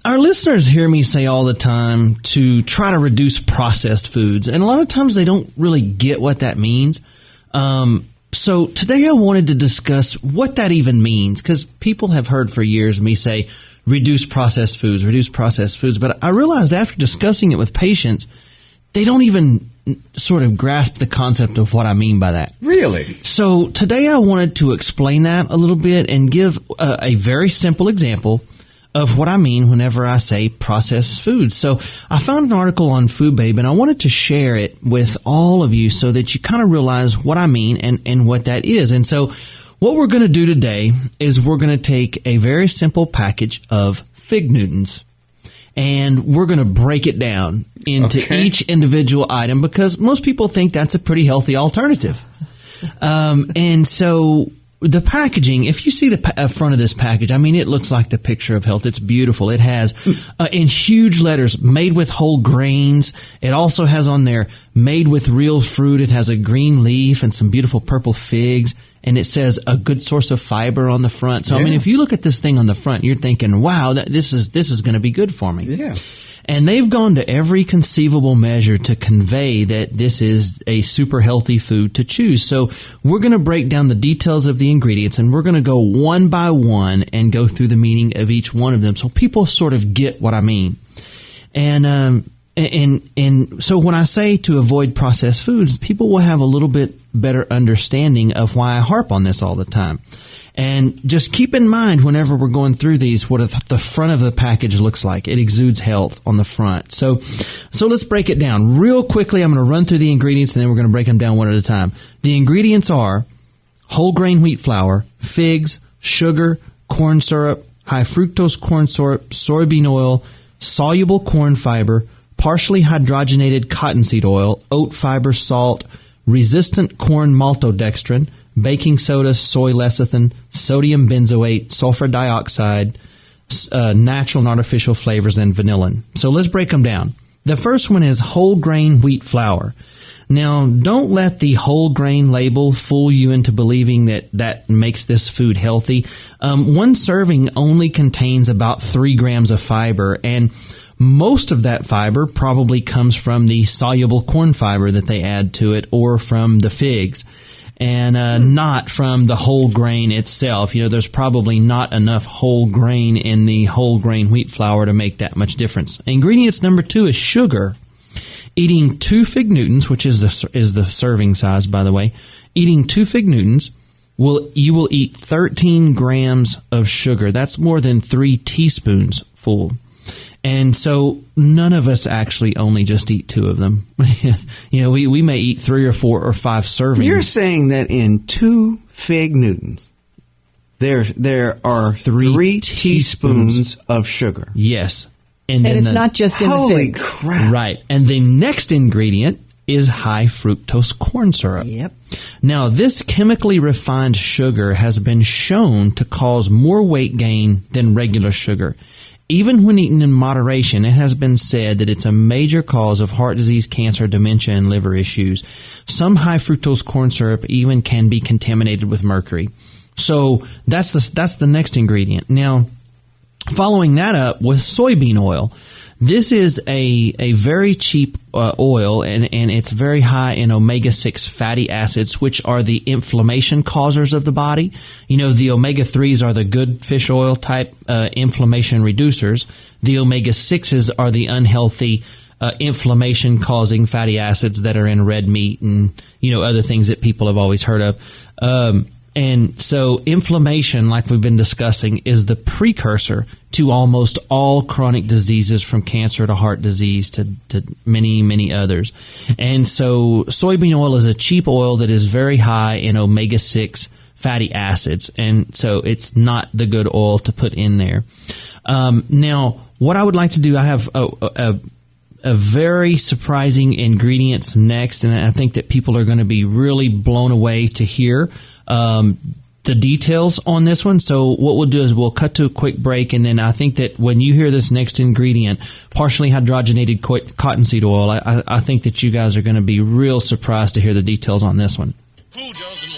our listeners hear me say all the time to try to reduce processed foods, and a lot of times they don't really get what that means. So today I wanted to discuss what that even means, because people have heard for years me say, reduce processed foods, but I realized after discussing it with patients, they don't even sort of grasp the concept of what I mean by that. Really? So today I wanted to explain that a little bit and give a very simple example of what I mean whenever I say processed foods. So I found an article on FoodBabe, and I wanted to share it with all of you so that you kind of realize what I mean and what that is. And so what we're going to do today is we're going to take a very simple package of Fig Newtons, and we're going to break it down into each individual item, because most people think that's a pretty healthy alternative. And so the packaging, if you see the front of this package, I mean, it looks like the picture of health. It's beautiful. It has, in huge letters, made with whole grains. It also has on there, made with real fruit. It has a green leaf and some beautiful purple figs. And it says a good source of fiber on the front. So, I mean, if you look at this thing on the front, you're thinking, wow, this is going to be good for me. Yeah. And they've gone to every conceivable measure to convey that this is a super healthy food to choose. So we're going to break down the details of the ingredients, and we're going to go one by one and go through the meaning of each one of them so people sort of get what I mean. And so when I say to avoid processed foods, people will have a little bit better understanding of why I harp on this all the time. And just keep in mind whenever we're going through these, what the front of the package looks like. It exudes health on the front. So let's break it down real quickly. I'm going to run through the ingredients, and then we're going to break them down one at a time. The ingredients are whole grain wheat flour, figs, sugar, corn syrup, high fructose corn syrup, soybean oil, soluble corn fiber, partially hydrogenated cottonseed oil, oat fiber, salt, resistant corn maltodextrin, baking soda, soy lecithin, sodium benzoate, sulfur dioxide, natural and artificial flavors, and vanillin. So let's break them down. The first one is whole grain wheat flour. Now, don't let the whole grain label fool you into believing that makes this food healthy. One serving only contains about 3 grams of fiber, and most of that fiber probably comes from the soluble corn fiber that they add to it, or from the figs, and not from the whole grain itself. You know, there's probably not enough whole grain in the whole grain wheat flour to make that much difference. Ingredients number 2 is sugar. Eating 2 Fig Newtons, which is the serving size, by the way, eating 2 Fig Newtons, you will eat 13 grams of sugar. That's more than 3 teaspoons full. And so none of us actually only just eat 2 of them. You know, we may eat 3 or 4 or 5 servings. You're saying that in 2 Fig Newtons, there are 3 teaspoons of sugar. Yes. And it's not just in the figs. Holy crap. Right. And the next ingredient is high fructose corn syrup. Yep. Now, this chemically refined sugar has been shown to cause more weight gain than regular sugar. Even when eaten in moderation, it has been said that it's a major cause of heart disease, cancer, dementia, and liver issues. Some high fructose corn syrup even can be contaminated with mercury. So that's the next ingredient. Now, following that up with soybean oil. This is a very cheap oil, and it's very high in omega-6 fatty acids, which are the inflammation causers of the body. You know, the omega-3s are the good fish oil type inflammation reducers. The omega-6s are the unhealthy inflammation-causing fatty acids that are in red meat and, you know, other things that people have always heard of. And so inflammation, like we've been discussing, is the precursor to almost all chronic diseases, from cancer to heart disease to many, many others. And so soybean oil is a cheap oil that is very high in omega-6 fatty acids. And so it's not the good oil to put in there. Now, what I would like to do, I have a very surprising ingredients next, and I think that people are going to be really blown away to hear the details on this one. So what we'll do is we'll cut to a quick break, and then I think that when you hear this next ingredient, partially hydrogenated cottonseed oil, I think that you guys are going to be real surprised to hear the details on this one. Who doesn't